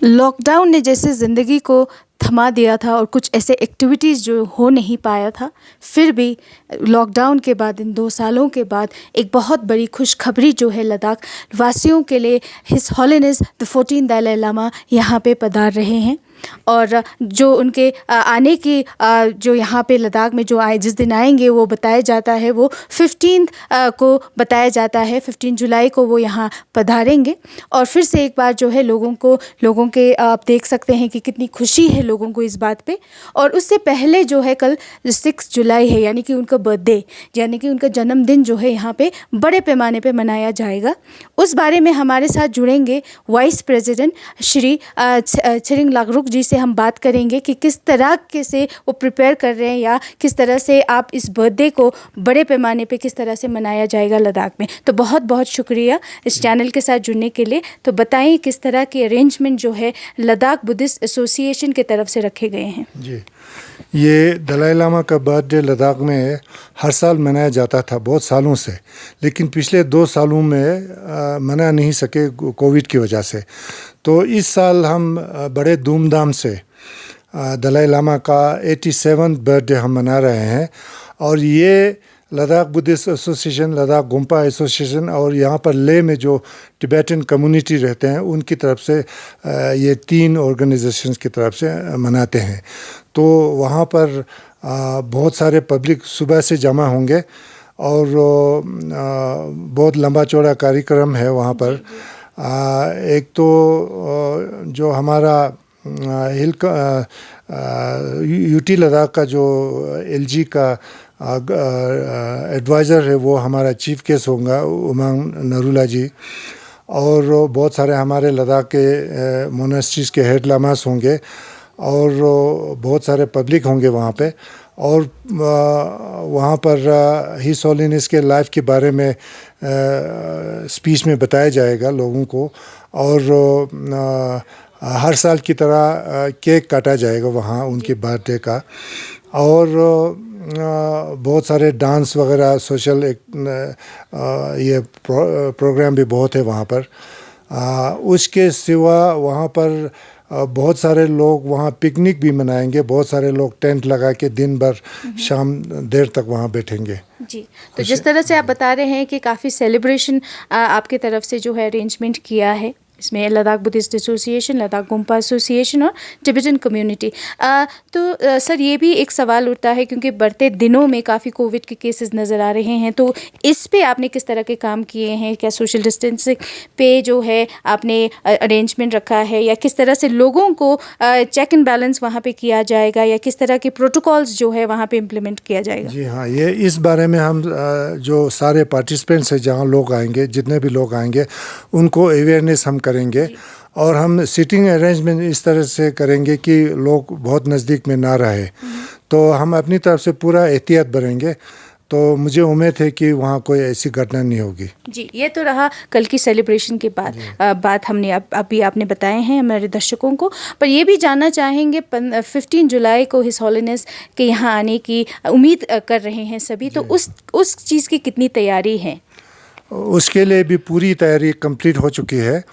Lockdown ने जैसे ज़िंदगी को थमा दिया था और कुछ ऐसे एक्टिविटीज़ जो हो नहीं पाया था, फिर भी लॉकडाउन के बाद इन 2 सालों के बाद एक बहुत बड़ी खुशखबरी जो है लद्दाख वासियों के लिए, his holiness the 14th Dalai Lama यहाँ पे पधार रहे हैं। और जो उनके आने की जो यहाँ पे लद्दाख में जो आए जिस दिन आएंगे वो बताया जाता है, वो 15th को बताया जाता है, 15 जुलाई को वो यहाँ पधारेंगे। और फिर से एक बार जो है लोगों के आप देख सकते हैं कि कितनी खुशी है लोगों को इस बात पे। और उससे पहले जो है कल 6 जुलाई है, यानी कि उनका बर्थडे, यानी कि उनका जन्मदिन जो है यहाँ पे बड़े पैमाने पे मनाया जाएगा। उस बारे में हमारे साथ जुड़ेंगे वाइस प्रेसिडेंट श्री छरिंग लाकरुक जी से हम बात करेंगे कि किस तरह के से वो प्रिपेयर कर रहे हैं, या किस तरह से आप इस बर्थडे को बड़े पैमाने पे किस तरह से मनाया जाएगा लद्दाख में। तो बहुत बहुत शुक्रिया इस चैनल के साथ जुड़ने के लिए। तो बताइए किस तरह के अरेंजमेंट जो है लद्दाख बुद्धिस्ट एसोसिएशन की तरफ से रखे गए हैं। जी, ये दलाई लामा का बर्थडे लद्दाख में हर साल मनाया जाता था बहुत सालों से, लेकिन पिछले 2 सालों में मना नहीं सके कोविड की वजह से। तो इस साल हम बड़े धूमधाम से दलाई लामा का 87th बर्थडे हम मना रहे हैं। और ये लद्दाख बुद्धिस्ट एसोसिएशन, लद्दाख गोम्पा एसोसिएशन और यहाँ पर लेह में जो टिबेटन कम्युनिटी रहते हैं उनकी तरफ से ये 3 ऑर्गेनाइजेशंस की तरफ से मनाते हैं। तो वहाँ पर बहुत सारे पब्लिक सुबह से जमा होंगे और बहुत लंबा चौड़ा कार्यक्रम है वहाँ पर। एक तो जो हमारा यूटी लद्दाख का जो एलजी का एडवाइज़र है वो हमारा चीफ गेस्ट होगा उमंग नरूला जी। और बहुत सारे हमारे लद्दाख के मोनास्ट्रीज़ के हेड लामास होंगे और बहुत सारे पब्लिक होंगे वहाँ पे। और वहाँ पर हिज हॉलीनेस के लाइफ के बारे में स्पीच में बताया जाएगा लोगों को। और हर साल की तरह केक काटा जाएगा वहाँ उनके बर्थडे का। और बहुत सारे डांस वगैरह सोशल ये प्रोग्राम भी बहुत है वहाँ पर। उसके सिवा वहाँ पर बहुत सारे लोग वहाँ पिकनिक भी मनाएंगे। बहुत सारे लोग टेंट लगा के दिन भर शाम देर तक वहाँ बैठेंगे। जी, तो जिस तरह से आप बता रहे हैं कि काफ़ी सेलिब्रेशन आपके तरफ से जो है अरेंजमेंट किया है, इसमें लद्दाख बुद्धिस्ट एसोसिएशन, लद्दाख गोम्पा एसोसिएशन और टिबेटन कम्युनिटी। तो सर ये भी एक सवाल उठता है क्योंकि बढ़ते दिनों में काफ़ी कोविड के केसेस नज़र आ रहे हैं, तो इस पे आपने किस तरह के काम किए हैं? क्या सोशल डिस्टेंसिंग पे जो है आपने अरेंजमेंट रखा है, या किस तरह से लोगों को चेक एंड बैलेंस वहाँ पे किया जाएगा, या किस तरह के प्रोटोकॉल्स जो है वहाँ पे इम्प्लीमेंट किया जाएगा? जी हाँ, ये इस बारे में हम जो सारे पार्टिसिपेंट्स हैं, जहाँ लोग आएंगे, जितने भी लोग आएंगे, उनको अवेयरनेस हम करेंगे। और हम सीटिंग अरेंजमेंट इस तरह से करेंगे कि लोग बहुत नज़दीक में ना रहे। तो हम अपनी तरफ से पूरा एहतियात बरेंगे। तो मुझे उम्मीद है कि वहाँ कोई ऐसी घटना नहीं होगी। जी, ये तो रहा कल की सेलिब्रेशन के बाद बात हमने अभी आपने बताए हैं हमारे दर्शकों को। पर ये भी जानना चाहेंगे 15 जुलाई को हिज हॉलीनेस के यहाँ आने की उम्मीद कर रहे हैं सभी, तो उस चीज़ की कितनी तैयारी है? उसके लिए भी पूरी तैयारी कंप्लीट हो चुकी है।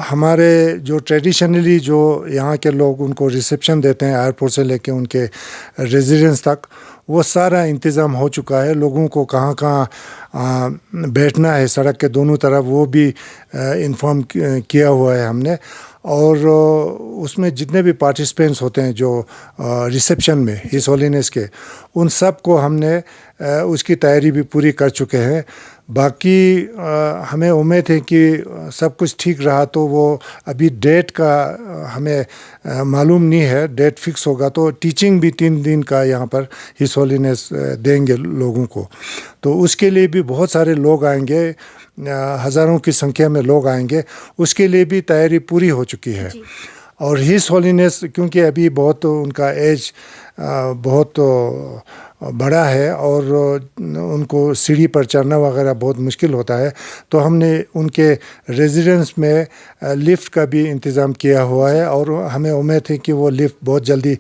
हमारे जो ट्रेडिशनली जो यहाँ के लोग उनको रिसेप्शन देते हैं एयरपोर्ट से लेके उनके रेजिडेंस तक, वो सारा इंतज़ाम हो चुका है। लोगों को कहाँ कहाँ बैठना है सड़क के दोनों तरफ, वो भी इन्फॉर्म किया हुआ है हमने। और उसमें जितने भी पार्टिसिपेंट्स होते हैं जो रिसेप्शन में हिज हॉलीनेस के, उन सब को हमने उसकी तैयारी भी पूरी कर चुके हैं। बाकी हमें उम्मीद है कि सब कुछ ठीक रहा तो वो अभी डेट का हमें मालूम नहीं है, डेट फिक्स होगा तो टीचिंग भी 3 दिन का यहाँ पर हिज हॉलीनेस देंगे लोगों को। तो उसके लिए भी बहुत सारे लोग आएंगे, हज़ारों की संख्या में लोग आएंगे। उसके लिए भी तैयारी पूरी हो चुकी है। और हिज हॉलीनेस क्योंकि अभी बहुत उनका एज बहुत बड़ा है और उनको सीढ़ी पर चढ़ना वगैरह बहुत मुश्किल होता है, तो हमने उनके रेजिडेंस में लिफ्ट का भी इंतज़ाम किया हुआ है। और हमें उम्मीद है कि वो लिफ्ट बहुत जल्दी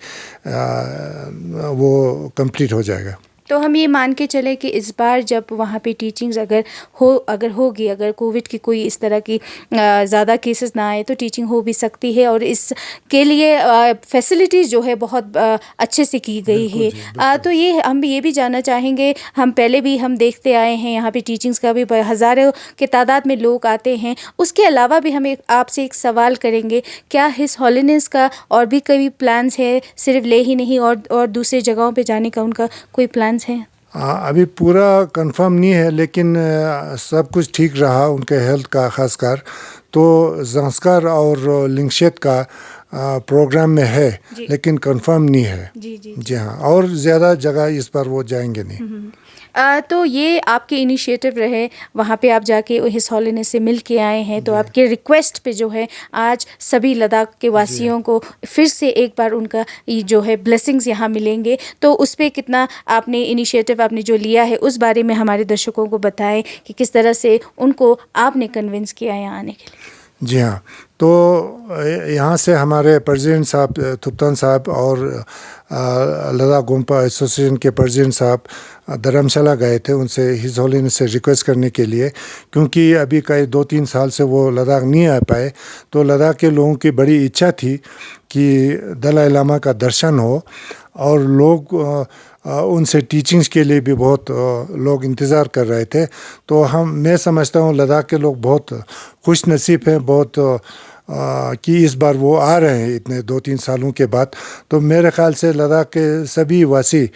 वो कंप्लीट हो जाएगा। तो हम ये मान के चले कि इस बार जब वहाँ पे टीचिंग्स अगर होगी, अगर कोविड की कोई इस तरह की ज़्यादा केसेस ना आए तो टीचिंग हो भी सकती है, और इसके लिए फैसिलिटीज़ जो है बहुत अच्छे से की गई है। तो ये हम भी जानना चाहेंगे, हम पहले भी हम देखते आए हैं यहाँ पे टीचिंग्स का भी हज़ारों के तादाद में लोग आते हैं। उसके अलावा भी हम आपसे एक सवाल करेंगे, क्या हिज हॉलीनेस का और भी कई प्लान्स है, सिर्फ ले ही नहीं और दूसरी जगहों पे जाने का उनका कोई प्लान्स है? अभी पूरा कंफर्म नहीं है, लेकिन सब कुछ ठीक रहा उनके हेल्थ का खासकर, तो ज़ांस्कर और लिंगशेत का प्रोग्राम में है, लेकिन कंफर्म नहीं है। जी हाँ, और ज़्यादा जगह इस पर वो जाएंगे नहीं। तो ये आपके इनिशिएटिव रहे, वहाँ पे आप जाके हिज हॉलीनेस से मिल के आए हैं, तो आपके रिक्वेस्ट पे जो है आज सभी लद्दाख के वासियों को फिर से एक बार उनका ये जो है ब्लेसिंग्स यहाँ मिलेंगे। तो उस पर कितना आपने इनिशिएटिव आपने जो लिया है उस बारे में हमारे दर्शकों को बताएं कि किस तरह से उनको आपने कन्विंस किया यहाँ आने के लिए। जी हाँ, तो यहाँ से हमारे प्रेसिडेंट साहब थुप्तान साहब और लद्दाख गोम्पा एसोसिएशन के प्रेसिडेंट साहब धर्मशाला गए थे उनसे हिज हॉलीनेस से रिक्वेस्ट करने के लिए, क्योंकि अभी कई 2-3 साल से वो लद्दाख नहीं आ पाए। तो लद्दाख के लोगों की बड़ी इच्छा थी कि दलाई लामा का दर्शन हो, और लोग उनसे टीचिंग्स के लिए भी बहुत लोग इंतज़ार कर रहे थे। तो मैं समझता हूँ लद्दाख के लोग बहुत खुश नसीब हैं, बहुत कि इस बार वो आ रहे हैं इतने 2-3 सालों के बाद। तो मेरे ख्याल से लद्दाख के सभी वासी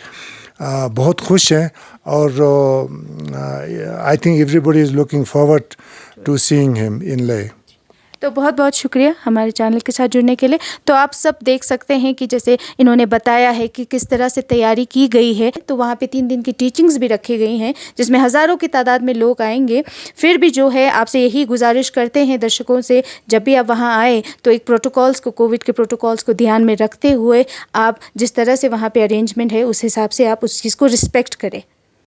बहुत खुश हैं, और I think everybody is looking forward to seeing him in Leh. तो बहुत बहुत शुक्रिया हमारे चैनल के साथ जुड़ने के लिए। तो आप सब देख सकते हैं कि जैसे इन्होंने बताया है कि किस तरह से तैयारी की गई है। तो वहाँ पे 3 दिन की टीचिंग्स भी रखी गई हैं, जिसमें हज़ारों की तादाद में लोग आएंगे। फिर भी जो है आपसे यही गुजारिश करते हैं दर्शकों से, जब भी आप वहाँ आए तो एक कोविड के प्रोटोकॉल्स को ध्यान में रखते हुए आप जिस तरह से वहाँ पर अरेंजमेंट है उस हिसाब से आप उस चीज़ को रिस्पेक्ट करें।